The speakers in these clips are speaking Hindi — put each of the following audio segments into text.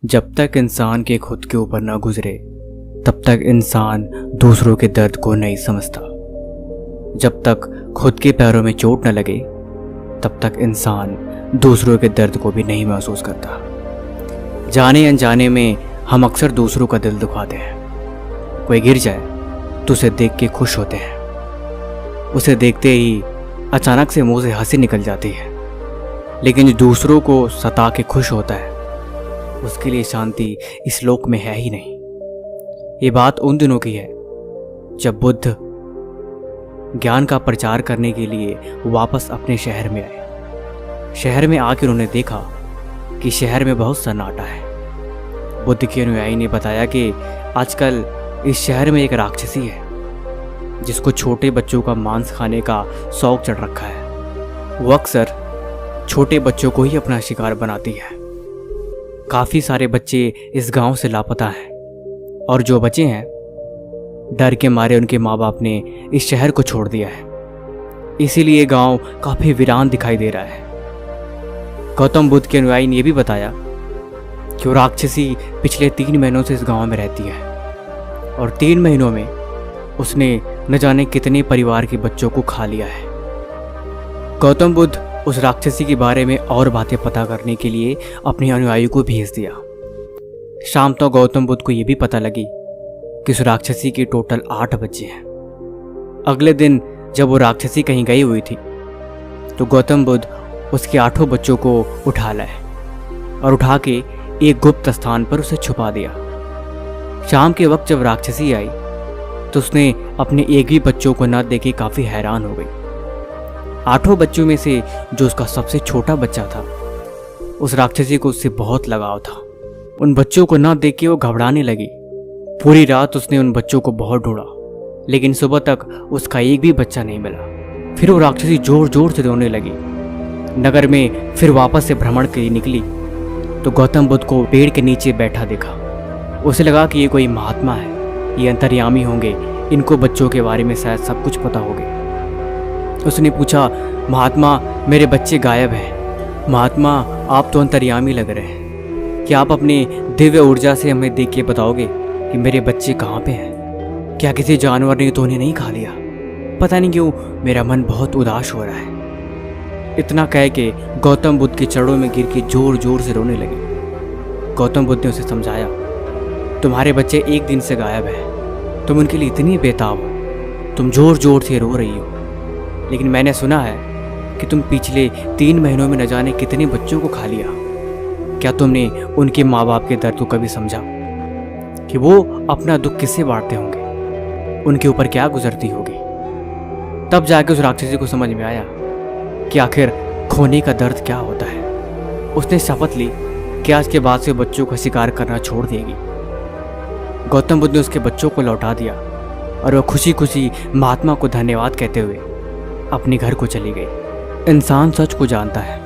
जब तक इंसान के खुद के ऊपर ना गुजरे तब तक इंसान दूसरों के दर्द को नहीं समझता। जब तक खुद के पैरों में चोट न लगे तब तक इंसान दूसरों के दर्द को भी नहीं महसूस करता। जाने अनजाने में हम अक्सर दूसरों का दिल दुखाते हैं। कोई गिर जाए तो उसे देख के खुश होते हैं। उसे देखते ही अचानक से मुंह से हंसी निकल जाती है। लेकिन जो दूसरों को सता के खुश होता है उसके लिए शांति इस लोक में है ही नहीं। ये बात उन दिनों की है जब बुद्ध ज्ञान का प्रचार करने के लिए वापस अपने शहर में आए। शहर में आकर उन्होंने देखा कि शहर में बहुत सन्नाटा है। बुद्ध के अनुयायी ने बताया कि आजकल इस शहर में एक राक्षसी है जिसको छोटे बच्चों का मांस खाने का शौक चढ़ रखा है। वो अक्सर छोटे बच्चों को ही अपना शिकार बनाती है। काफ़ी सारे बच्चे इस गांव से लापता हैं और जो बचे हैं डर के मारे उनके माँ बाप ने इस शहर को छोड़ दिया है। इसीलिए गांव काफ़ी वीरान दिखाई दे रहा है। गौतम बुद्ध के अनुयायी ने यह भी बताया कि वो राक्षसी पिछले 3 महीनों से इस गांव में रहती है और 3 महीनों में उसने न जाने कितने परिवार के बच्चों को खा लिया है। गौतम बुद्ध उस राक्षसी के बारे में और बातें पता करने के लिए अपने अनुयायियों को भेज दिया। शाम तक गौतम बुद्ध को यह भी पता लगी कि उस राक्षसी के टोटल 8 बच्चे हैं। अगले दिन जब वो राक्षसी कहीं गई हुई थी तो गौतम बुद्ध उसके 8 बच्चों को उठा लाए और उठा के एक गुप्त स्थान पर उसे छुपा दिया। शाम के वक्त जब राक्षसी आई तो उसने अपने एक भी बच्चों को न देखे काफ़ी हैरान हो गई। 8 बच्चों में से जो उसका सबसे छोटा बच्चा था उस राक्षसी को उससे बहुत लगाव था। उन बच्चों को न देख के वो घबराने लगी। पूरी रात उसने उन बच्चों को बहुत ढूंढा लेकिन सुबह तक उसका एक भी बच्चा नहीं मिला। फिर वो राक्षसी जोर जोर से रोने लगी। नगर में फिर वापस से भ्रमण के लिए निकली तो गौतम बुद्ध को पेड़ के नीचे बैठा देखा। उसे लगा कि ये कोई महात्मा है, ये अंतर्यामी होंगे, इनको बच्चों के बारे में शायद सब कुछ पता होगा। उसने पूछा, महात्मा मेरे बच्चे गायब हैं। महात्मा आप तो अंतर्यामी लग रहे हैं, क्या आप अपनी दिव्य ऊर्जा से हमें देख के बताओगे कि मेरे बच्चे कहाँ पे हैं? क्या किसी जानवर ने तो उन्हें नहीं खा लिया? पता नहीं क्यों मेरा मन बहुत उदास हो रहा है। इतना कह के गौतम बुद्ध के चरणों में गिर के जोर जोर से रोने लगे। गौतम बुद्ध ने उसे समझाया, तुम्हारे बच्चे 1 दिन से गायब हैं, तुम उनके लिए इतनी बेताब हो, तुम जोर जोर से रो रही हो। लेकिन मैंने सुना है कि तुम पिछले 3 महीनों में न जाने कितने बच्चों को खा लिया। क्या तुमने उनके माँ बाप के दर्द को कभी समझा कि वो अपना दुख किससे बांटते होंगे, उनके ऊपर क्या गुजरती होगी? तब जाके उस राक्षसी को समझ में आया कि आखिर खोने का दर्द क्या होता है। उसने शपथ ली कि आज के बाद से बच्चों का शिकार करना छोड़ देगी। गौतम बुद्ध ने उसके बच्चों को लौटा दिया और वह खुशी खुशी महात्मा को धन्यवाद कहते हुए अपने घर को चली गई। इंसान सच को जानता है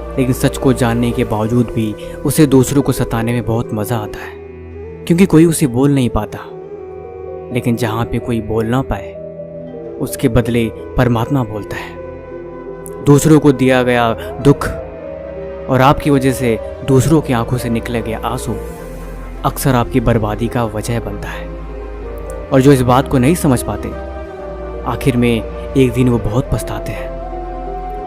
लेकिन सच को जानने के बावजूद भी उसे दूसरों को सताने में बहुत मज़ा आता है क्योंकि कोई उसे बोल नहीं पाता। लेकिन जहाँ पे कोई बोल ना पाए उसके बदले परमात्मा बोलता है। दूसरों को दिया गया दुख और आपकी वजह से दूसरों की आंखों से निकले गया आंसू अक्सर आपकी बर्बादी का वजह बनता है। और जो इस बात को नहीं समझ पाते आखिर में एक दिन वो बहुत पछताते हैं।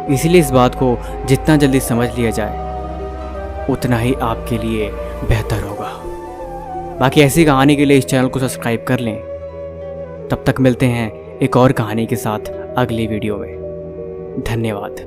इसलिए इस बात को जितना जल्दी समझ लिया जाए उतना ही आपके लिए बेहतर होगा। बाकी ऐसी कहानी के लिए इस चैनल को सब्सक्राइब कर लें। तब तक मिलते हैं एक और कहानी के साथ अगली वीडियो में। धन्यवाद।